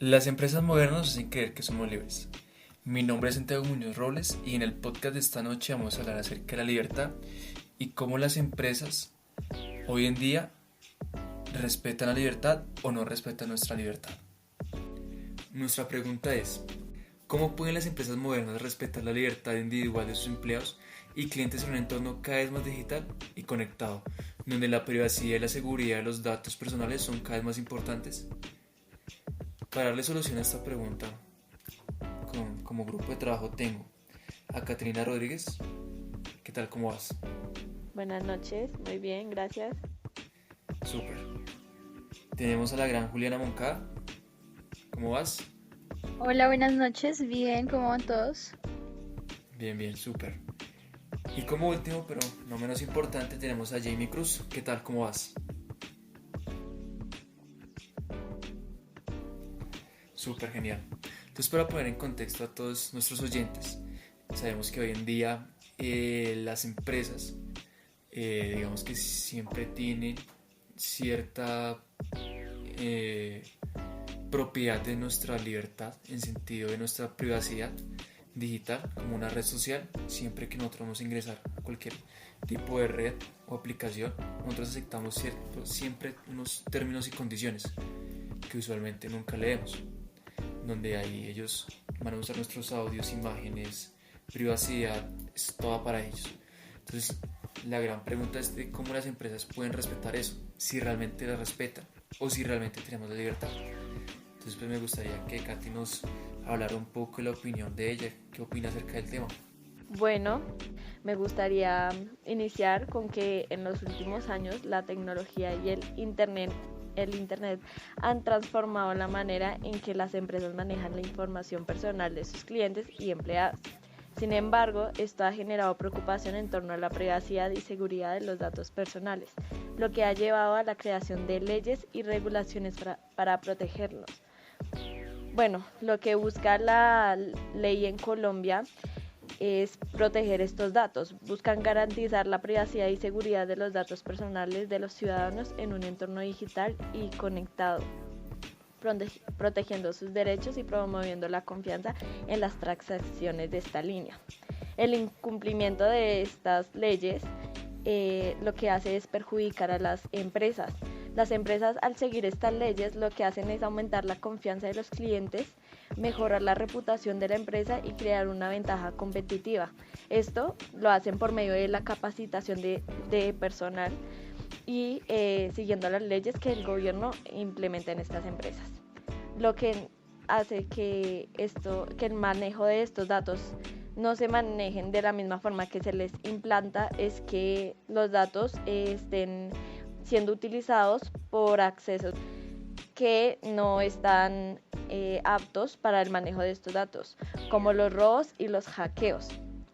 Las empresas modernas nos hacen creer que somos libres. Mi nombre es Santiago Muñoz Robles y en el podcast de esta noche vamos a hablar acerca de la libertad y cómo las empresas hoy en día respetan la libertad o no respetan nuestra libertad. Nuestra pregunta es, ¿cómo pueden las empresas modernas respetar la libertad individual de sus empleados y clientes en un entorno cada vez más digital y conectado, donde la privacidad y la seguridad de los datos personales son cada vez más importantes? Para darle solución a esta pregunta, como grupo de trabajo tengo a Caterina Rodríguez. ¿Qué tal? ¿Cómo vas? Buenas noches, muy bien, gracias. Súper. Tenemos a la gran Juliana Moncada. ¿Cómo vas? Hola, buenas noches. Bien, ¿cómo van todos? Bien, bien, súper. Y como último, pero no menos importante, tenemos a Jamie Cruz. ¿Qué tal? ¿Cómo vas? Súper genial. Entonces, para poner en contexto a todos nuestros oyentes, sabemos que hoy en día las empresas, digamos que siempre tienen cierta propiedad de nuestra libertad, en sentido de nuestra privacidad digital, como una red social. Siempre que nosotros vamos a ingresar a cualquier tipo de red o aplicación, nosotros aceptamos siempre unos términos y condiciones que usualmente nunca leemos, donde ahí ellos van a usar nuestros audios, imágenes, privacidad, es toda para ellos. Entonces, la gran pregunta es de cómo las empresas pueden respetar eso, si realmente la respetan o si realmente tenemos la libertad. Entonces, pues me gustaría que Katy nos hablara un poco de la opinión de ella, qué opina acerca del tema. Bueno, me gustaría iniciar con que en los últimos años la tecnología y el internet han transformado la manera en que las empresas manejan la información personal de sus clientes y empleados. Sin embargo, esto ha generado preocupación en torno a la privacidad y seguridad de los datos personales, lo que ha llevado a la creación de leyes y regulaciones para protegerlos. Bueno, lo que busca la ley en Colombia es proteger estos datos. Buscan garantizar la privacidad y seguridad de los datos personales de los ciudadanos en un entorno digital y conectado, protegiendo sus derechos y promoviendo la confianza en las transacciones de esta línea. El incumplimiento de estas leyes lo que hace es perjudicar a las empresas. Las empresas, al seguir estas leyes, lo que hacen es aumentar la confianza de los clientes, mejorar la reputación de la empresa y crear una ventaja competitiva. Esto lo hacen por medio de la capacitación de personal y siguiendo las leyes que el gobierno implementa en estas empresas. Lo que hace que el manejo de estos datos no se manejen de la misma forma que se les implanta es que los datos estén siendo utilizados por accesos que no están aptos para el manejo de estos datos, como los robos y los hackeos.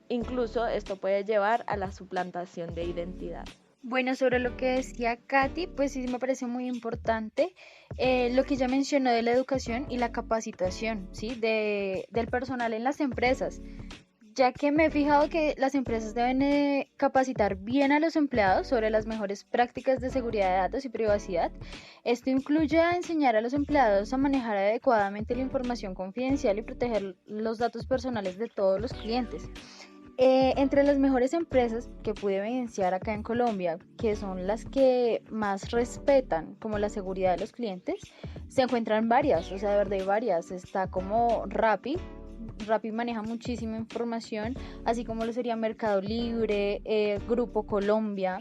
Incluso esto puede llevar a la suplantación de identidad. Bueno, sobre lo que decía Katy, pues sí me parece muy importante lo que ella mencionó de la educación y la capacitación, ¿sí? Del personal en las empresas, ya que me he fijado que las empresas deben capacitar bien a los empleados sobre las mejores prácticas de seguridad de datos y privacidad. Esto incluye a enseñar a los empleados a manejar adecuadamente la información confidencial y proteger los datos personales de todos los clientes. Entre las mejores empresas que pude evidenciar acá en Colombia, que son las que más respetan como la seguridad de los clientes, se encuentran varias, o sea, de verdad hay varias. Está como Rappi maneja muchísima información, así como lo sería Mercado Libre, Grupo Colombia.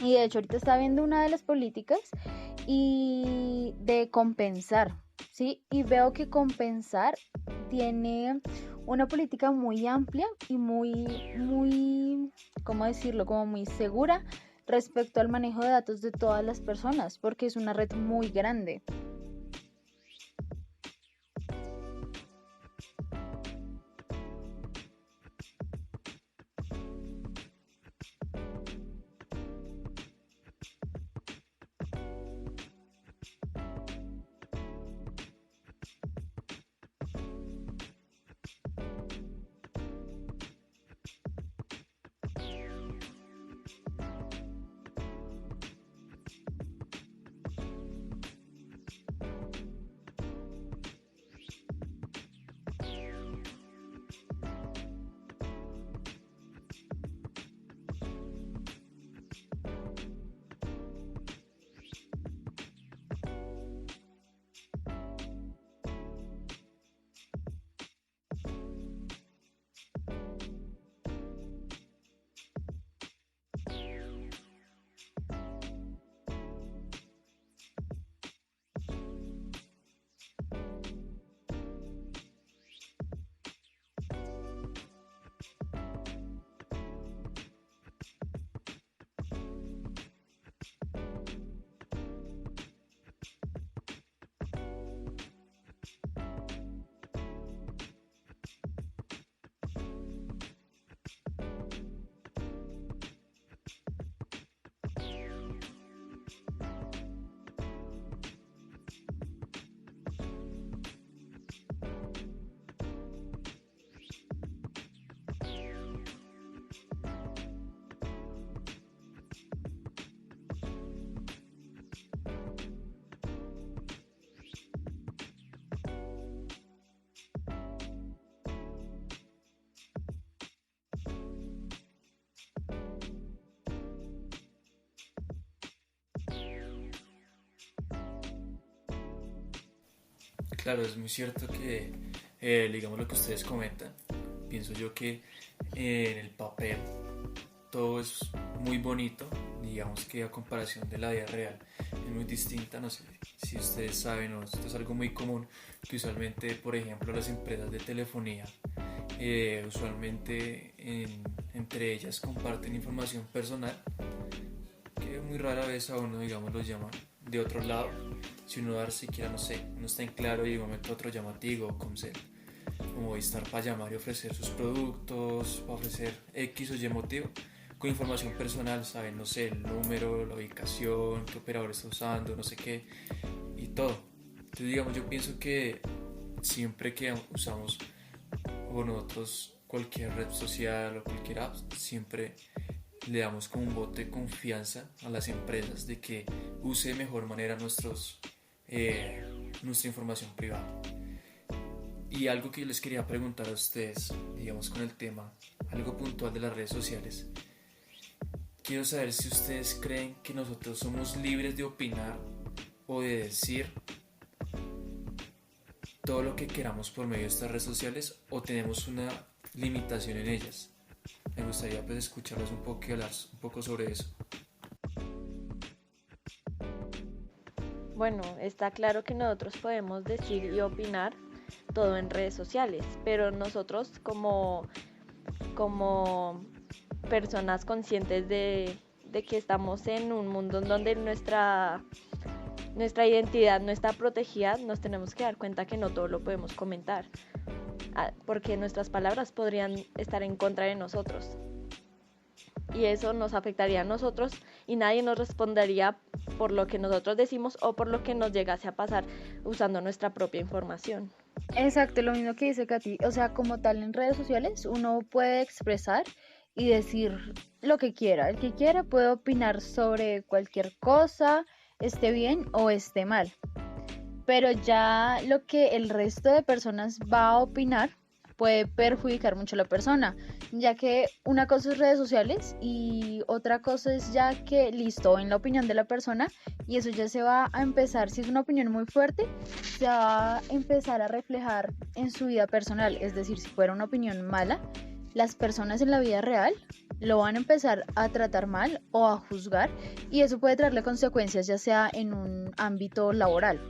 Y de hecho ahorita está viendo una de las políticas y de compensar, ¿sí? Y veo que compensar tiene una política muy amplia y ¿cómo decirlo? Como muy segura respecto al manejo de datos de todas las personas, porque es una red muy grande. Claro, es muy cierto que, digamos lo que ustedes comentan, pienso yo que en el papel todo es muy bonito, digamos que a comparación de la vida real es muy distinta, no sé si ustedes saben o esto es algo muy común, que usualmente, por ejemplo, las empresas de telefonía, usualmente entre ellas comparten información personal, que muy rara vez a uno, digamos, lo llaman de otro lado, si uno dar siquiera, no sé, no está en claro y de un momento a otro llama a Tigo o Comcel, como estar para llamar y ofrecer sus productos, para ofrecer X o Y motivo, con información personal, saben, no sé, el número, la ubicación, qué operador está usando, no sé qué, y todo. Entonces, digamos, yo pienso que siempre que usamos o nosotros cualquier red social o cualquier app, siempre le damos como un voto de confianza a las empresas de que use de mejor manera nuestra información privada. Y algo que yo les quería preguntar a ustedes, digamos con el tema, algo puntual de las redes sociales, quiero saber si ustedes creen que nosotros somos libres de opinar o de decir todo lo que queramos por medio de estas redes sociales o tenemos una limitación en ellas. Me gustaría pues escucharlos un poco y hablar un poco sobre eso. Bueno, está claro que nosotros podemos decir y opinar todo en redes sociales, pero nosotros como personas conscientes de que estamos en un mundo en donde nuestra identidad no está protegida, nos tenemos que dar cuenta que no todo lo podemos comentar, porque nuestras palabras podrían estar en contra de nosotros. Y eso nos afectaría a nosotros y nadie nos respondería por lo que nosotros decimos o por lo que nos llegase a pasar usando nuestra propia información. Exacto, lo mismo que dice Katy. O sea, como tal en redes sociales uno puede expresar y decir lo que quiera. El que quiera puede opinar sobre cualquier cosa, esté bien o esté mal. Pero ya lo que el resto de personas va a opinar puede perjudicar mucho a la persona, ya que una cosa es redes sociales y otra cosa es ya que listo en la opinión de la persona y eso ya se va a empezar, si es una opinión muy fuerte, se va a empezar a reflejar en su vida personal, es decir, si fuera una opinión mala, las personas en la vida real lo van a empezar a tratar mal o a juzgar y eso puede traerle consecuencias ya sea en un ámbito laboral.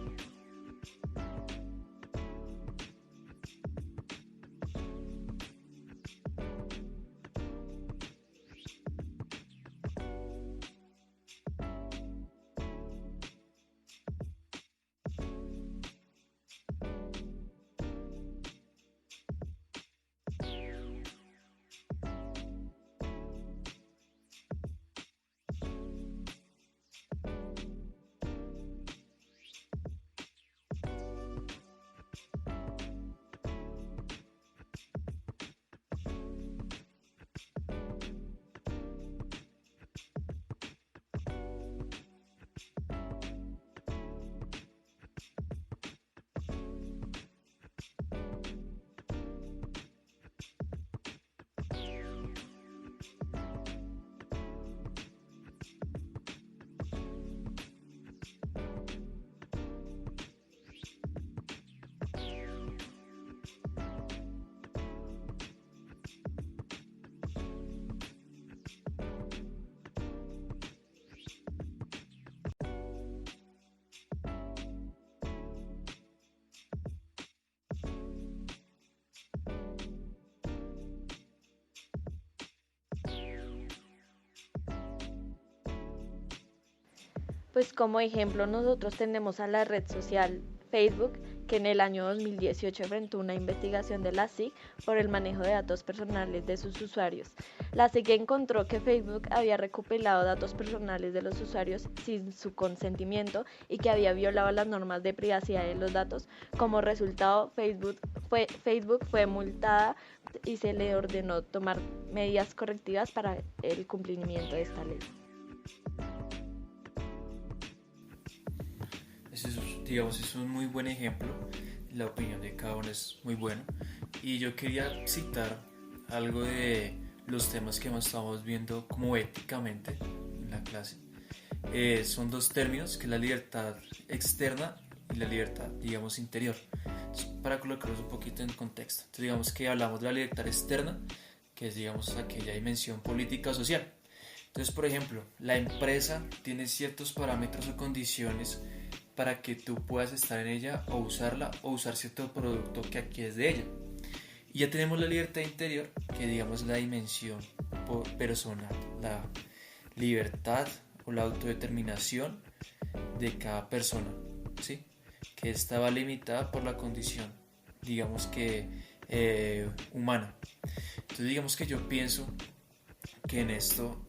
Pues como ejemplo nosotros tenemos a la red social Facebook, que en el año 2018 enfrentó una investigación de la SIC por el manejo de datos personales de sus usuarios. La SIC encontró que Facebook había recopilado datos personales de los usuarios sin su consentimiento y que había violado las normas de privacidad de los datos. Como resultado, Facebook fue multada y se le ordenó tomar medidas correctivas para el cumplimiento de esta ley. Digamos, es un muy buen ejemplo, la opinión de cada uno es muy buena y yo quería citar algo de los temas que estamos viendo como éticamente en la clase. Son dos términos, que es la libertad externa y la libertad, digamos, interior. Entonces, para colocarlos un poquito en contexto, entonces, digamos que hablamos de la libertad externa, que es, digamos, aquella dimensión política o social. Entonces, por ejemplo, la empresa tiene ciertos parámetros o condiciones para que tú puedas estar en ella o usarla o usar cierto producto que adquieres de ella. Y ya tenemos la libertad interior, que digamos la dimensión personal, la libertad o la autodeterminación de cada persona, ¿sí? Que estaba limitada por la condición, digamos que humana. Entonces digamos que yo pienso que en esto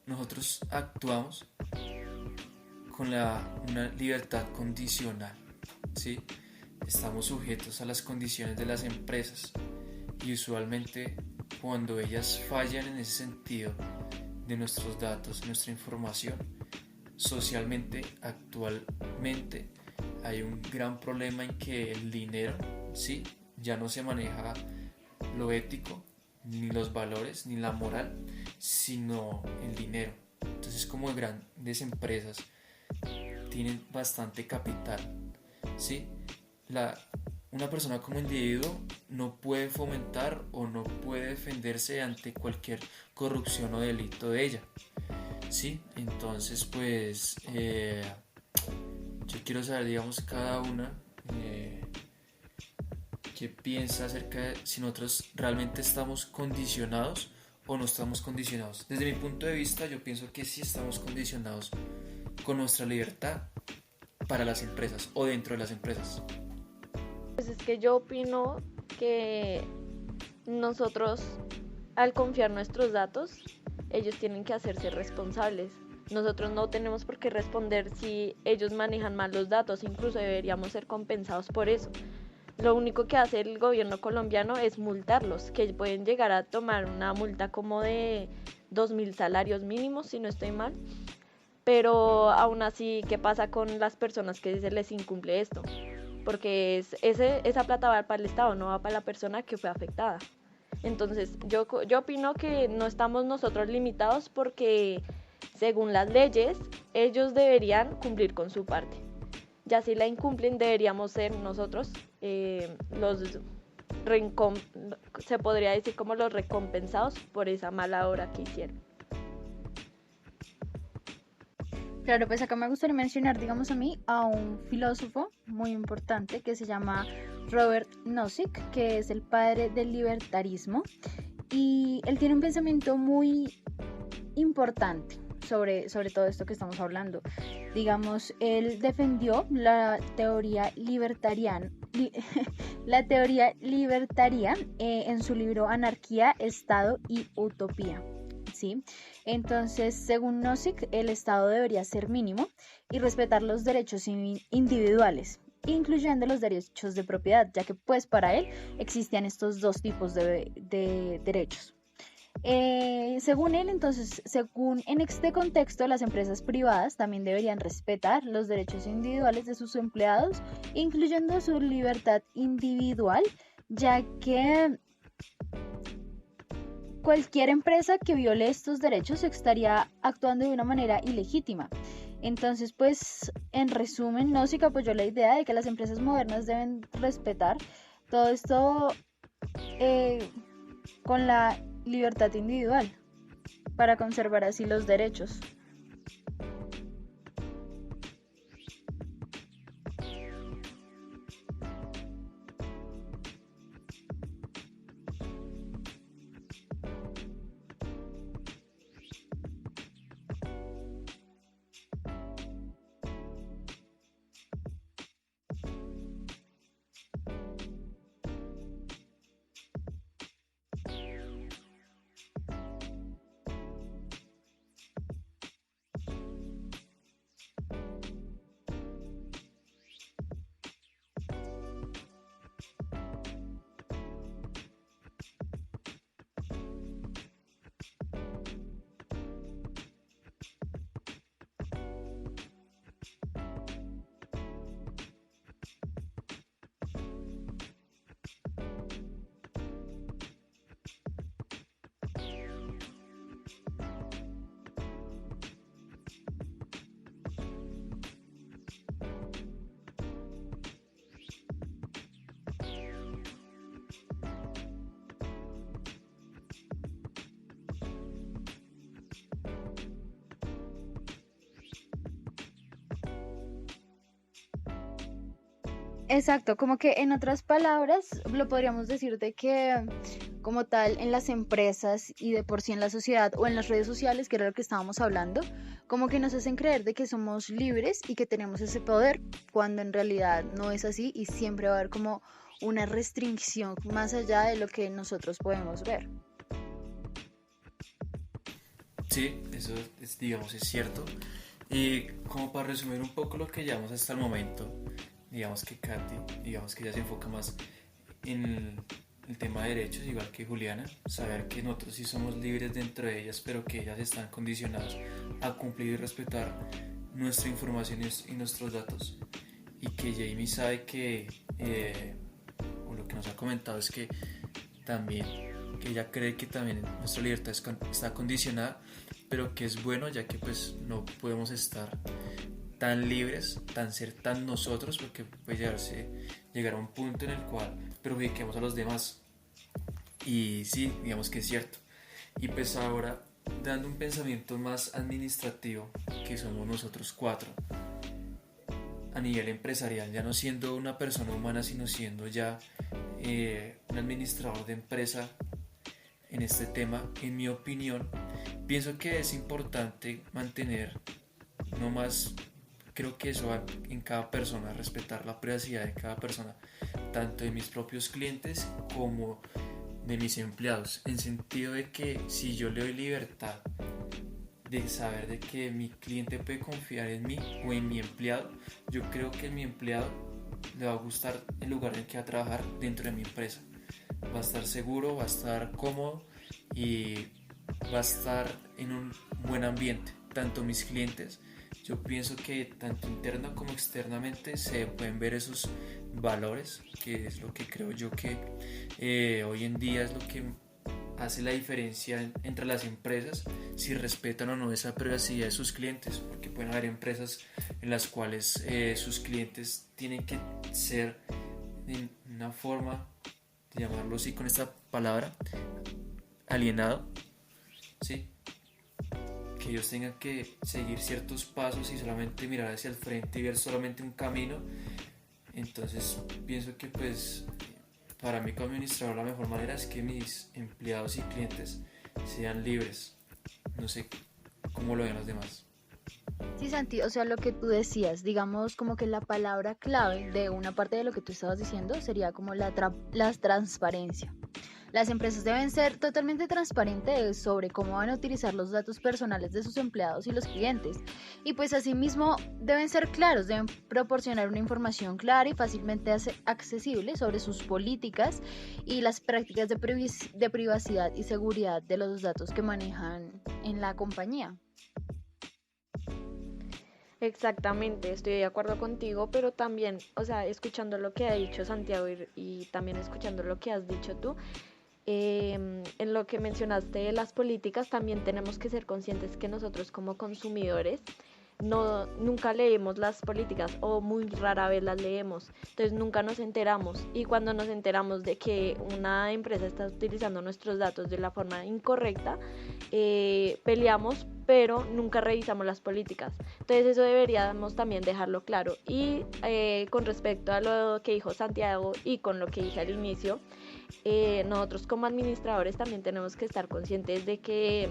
nosotros actuamos con una libertad condicional, ¿sí? Estamos sujetos a las condiciones de las empresas y usualmente cuando ellas fallan en ese sentido de nuestros datos, nuestra información, socialmente, actualmente hay un gran problema en que el dinero, ¿sí? Ya no se maneja lo ético, ni los valores, ni la moral, sino el dinero. Entonces, como grandes empresas tienen bastante capital, ¿sí? Una persona como individuo no puede fomentar o no puede defenderse ante cualquier corrupción o delito de ella, ¿sí? Entonces, pues, yo quiero saber, digamos, cada una qué piensa acerca de si nosotros realmente estamos condicionados o no estamos condicionados. Desde mi punto de vista, yo pienso que sí estamos condicionados con nuestra libertad para las empresas o dentro de las empresas. Pues es que yo opino que nosotros, al confiar nuestros datos, ellos tienen que hacerse responsables. Nosotros no tenemos por qué responder si ellos manejan mal los datos, incluso deberíamos ser compensados por eso. Lo único que hace el gobierno colombiano es multarlos, que pueden llegar a tomar una multa como de 2.000 salarios mínimos, si no estoy mal. Pero aún así, ¿qué pasa con las personas que se les incumple esto? Porque esa plata va para el Estado, no va para la persona que fue afectada. Entonces, yo opino que no estamos nosotros limitados porque, según las leyes, ellos deberían cumplir con su parte. Ya si la incumplen, deberíamos ser nosotros se podría decir como los recompensados por esa mala obra que hicieron. Claro, pues acá me gustaría mencionar, digamos a mí, a un filósofo muy importante que se llama Robert Nozick, que es el padre del libertarismo, y él tiene un pensamiento muy importante sobre todo esto que estamos hablando. Digamos, él defendió la teoría libertariana, en su libro Anarquía, Estado y Utopía. ¿Sí? Entonces, según Nozick, el Estado debería ser mínimo y respetar los derechos individuales, incluyendo los derechos de propiedad, ya que pues para él existían estos dos tipos de derechos. Según él, entonces, según en este contexto, las empresas privadas también deberían respetar los derechos individuales de sus empleados, incluyendo su libertad individual, ya que cualquier empresa que viole estos derechos estaría actuando de una manera ilegítima. Entonces, pues, en resumen, Nozick apoyó la idea de que las empresas modernas deben respetar todo esto con la libertad individual para conservar así los derechos. Exacto, como que en otras palabras lo podríamos decir de que como tal en las empresas y de por sí en la sociedad o en las redes sociales, que era lo que estábamos hablando, como que nos hacen creer de que somos libres y que tenemos ese poder, cuando en realidad no es así y siempre va a haber como una restricción más allá de lo que nosotros podemos ver. Sí, eso es, digamos, es cierto. Y como para resumir un poco lo que llevamos hasta el momento, digamos que Katy, digamos que ella se enfoca más en el tema de derechos, igual que Juliana, saber que nosotros sí somos libres dentro de ellas, pero que ellas están condicionadas a cumplir y respetar nuestra información y nuestros datos. Y que Jamie sabe que, o lo que nos ha comentado es que también, que ella cree que también nuestra libertad está condicionada, pero que es bueno ya que pues no podemos estar tan libres, ser tan nosotros, porque puede llegar a un punto en el cual perjudiquemos a los demás. Y sí, digamos que es cierto. Y pues ahora, dando un pensamiento más administrativo, que somos nosotros cuatro, a nivel empresarial, ya no siendo una persona humana, sino siendo ya un administrador de empresa en este tema, en mi opinión, pienso que es importante mantener, no más, creo que eso va en cada persona, respetar la privacidad de cada persona, tanto de mis propios clientes como de mis empleados, en sentido de que si yo le doy libertad de saber de que mi cliente puede confiar en mí o en mi empleado, yo creo que a mi empleado le va a gustar el lugar en el que va a trabajar dentro de mi empresa. Va a estar seguro, va a estar cómodo y va a estar en un buen ambiente. Tanto mis clientes, yo pienso que tanto interna como externamente se pueden ver esos valores, que es lo que creo yo que hoy en día es lo que hace la diferencia entre las empresas, si respetan o no esa privacidad de sus clientes, porque pueden haber empresas en las cuales sus clientes tienen que ser de una forma, llamarlo así con esta palabra, alienado, ¿sí? Que ellos tengan que seguir ciertos pasos y solamente mirar hacia el frente y ver solamente un camino. Entonces pienso que pues para mí como administrador la mejor manera es que mis empleados y clientes sean libres. No sé cómo lo ven los demás. Sí, Santi, o sea, lo que tú decías, digamos como que la palabra clave de una parte de lo que tú estabas diciendo sería como la transparencia. Las empresas deben ser totalmente transparentes sobre cómo van a utilizar los datos personales de sus empleados y los clientes. Y pues asimismo deben ser claros, deben proporcionar una información clara y fácilmente accesible sobre sus políticas y las prácticas de privacidad y seguridad de los datos que manejan en la compañía. Exactamente, estoy de acuerdo contigo, pero también, o sea, escuchando lo que ha dicho Santiago y también escuchando lo que has dicho tú, en lo que mencionaste de las políticas, también tenemos que ser conscientes que nosotros como consumidores nunca leemos las políticas o muy rara vez las leemos, entonces nunca nos enteramos y cuando nos enteramos de que una empresa está utilizando nuestros datos de la forma incorrecta, peleamos pero nunca revisamos las políticas, entonces eso deberíamos también dejarlo claro y con respecto a lo que dijo Santiago y con lo que dije al inicio, nosotros como administradores también tenemos que estar conscientes de que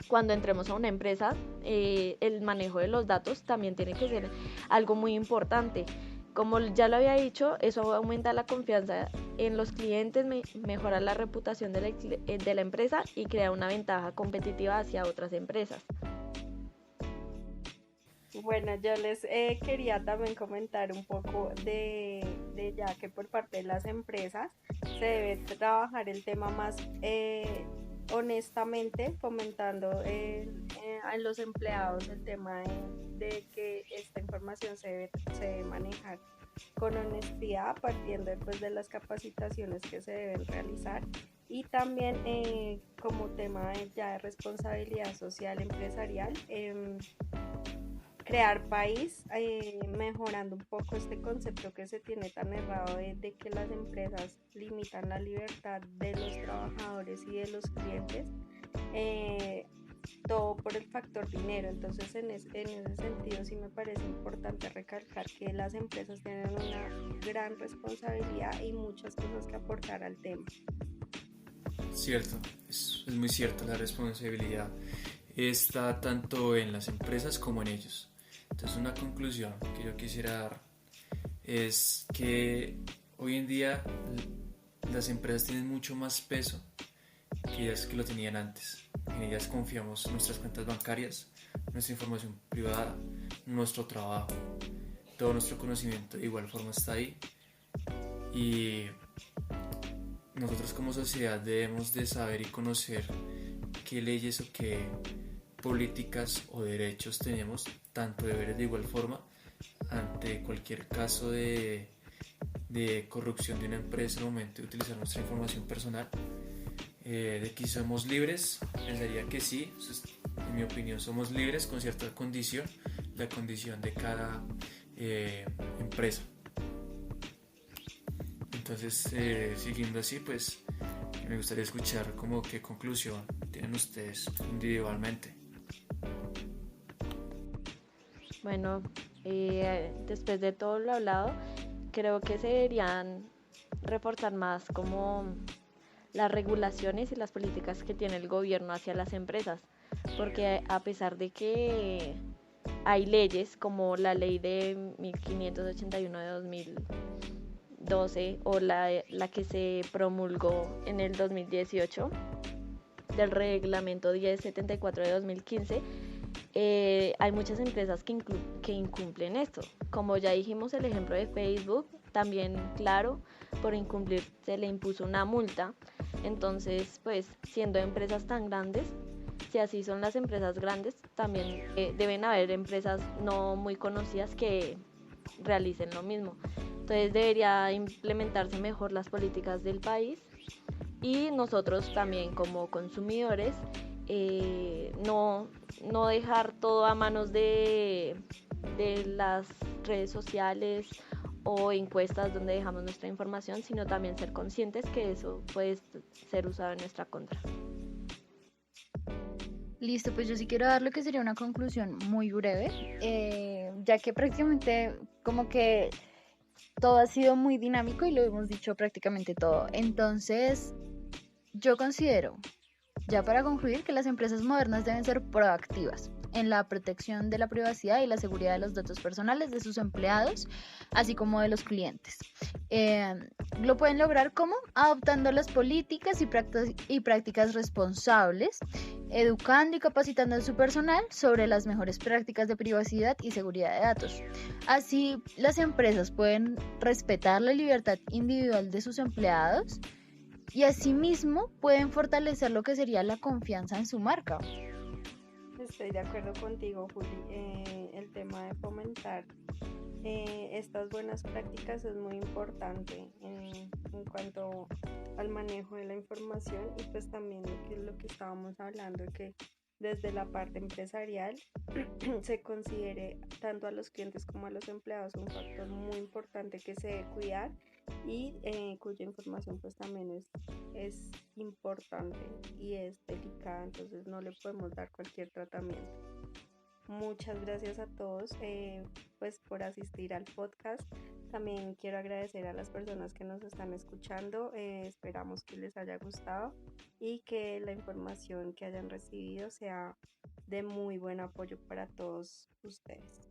cuando entremos a una empresa, el manejo de los datos también tiene que ser algo muy importante. Como ya lo había dicho, eso aumenta la confianza en los clientes, mejora la reputación de la empresa y crea una ventaja competitiva hacia otras empresas. Bueno, yo les quería también comentar un poco de ya que por parte de las empresas se debe trabajar el tema más honestamente, fomentando a los empleados el tema de que esta información se debe manejar con honestidad, partiendo pues, de las capacitaciones que se deben realizar y también como tema ya de responsabilidad social empresarial. Crear país, mejorando un poco este concepto que se tiene tan errado de que las empresas limitan la libertad de los trabajadores y de los clientes, todo por el factor dinero. Entonces en ese sentido sí me parece importante recalcar que las empresas tienen gran responsabilidad y muchas cosas que aportar al tema. Cierto, es muy cierto, la responsabilidad está tanto en las empresas como en ellos. Entonces una conclusión que yo quisiera dar es que hoy en día las empresas tienen mucho más peso que ellas que lo tenían antes. En ellas confiamos nuestras cuentas bancarias, nuestra información privada, nuestro trabajo, todo nuestro conocimiento de igual forma está ahí y nosotros como sociedad debemos de saber y conocer qué leyes o qué políticas o derechos tenemos, tanto deberes de igual forma ante cualquier caso de corrupción de una empresa al momento de utilizar nuestra información personal. De que somos libres, pensaría que sí, en mi opinión somos libres con cierta condición, la condición de cada empresa. Entonces, siguiendo así, pues me gustaría escuchar como qué conclusión tienen ustedes individualmente. Bueno, después de todo lo hablado, creo que se deberían reforzar más como las regulaciones y las políticas que tiene el gobierno hacia las empresas, porque a pesar de que hay leyes como la ley de 1581 de 2012 o la que se promulgó en el 2018 del reglamento 1074 de 2015, hay muchas empresas que incumplen esto. Como ya dijimos, el ejemplo de Facebook, también claro, por incumplir se le impuso una multa. Entonces, pues, siendo empresas tan grandes, si así son las empresas grandes, también deben haber empresas no muy conocidas que realicen lo mismo. Entonces, debería implementarse mejor las políticas del país y nosotros también como consumidores no dejar todo a manos de las redes sociales o encuestas donde dejamos nuestra información, sino también ser conscientes que eso puede ser usado en nuestra contra. Listo, pues yo sí quiero dar lo que sería una conclusión muy breve, ya que prácticamente como que todo ha sido muy dinámico y lo hemos dicho prácticamente todo. Entonces, yo considero, ya para concluir, que las empresas modernas deben ser proactivas en la protección de la privacidad y la seguridad de los datos personales de sus empleados, así como de los clientes. Lo pueden lograr como adoptando las políticas y prácticas responsables, educando y capacitando a su personal sobre las mejores prácticas de privacidad y seguridad de datos. Así, las empresas pueden respetar la libertad individual de sus empleados y asimismo pueden fortalecer lo que sería la confianza en su marca. Estoy de acuerdo contigo, Juli. El tema de fomentar estas buenas prácticas es muy importante en cuanto al manejo de la información y pues también lo que estábamos hablando, que desde la parte empresarial se considere tanto a los clientes como a los empleados un factor muy importante que se debe cuidar y cuya información pues también es importante y es delicada, entonces no le podemos dar cualquier tratamiento. Muchas gracias a todos pues por asistir al podcast. También quiero agradecer a las personas que nos están escuchando. Esperamos que les haya gustado y que la información que hayan recibido sea de muy buen apoyo para todos ustedes.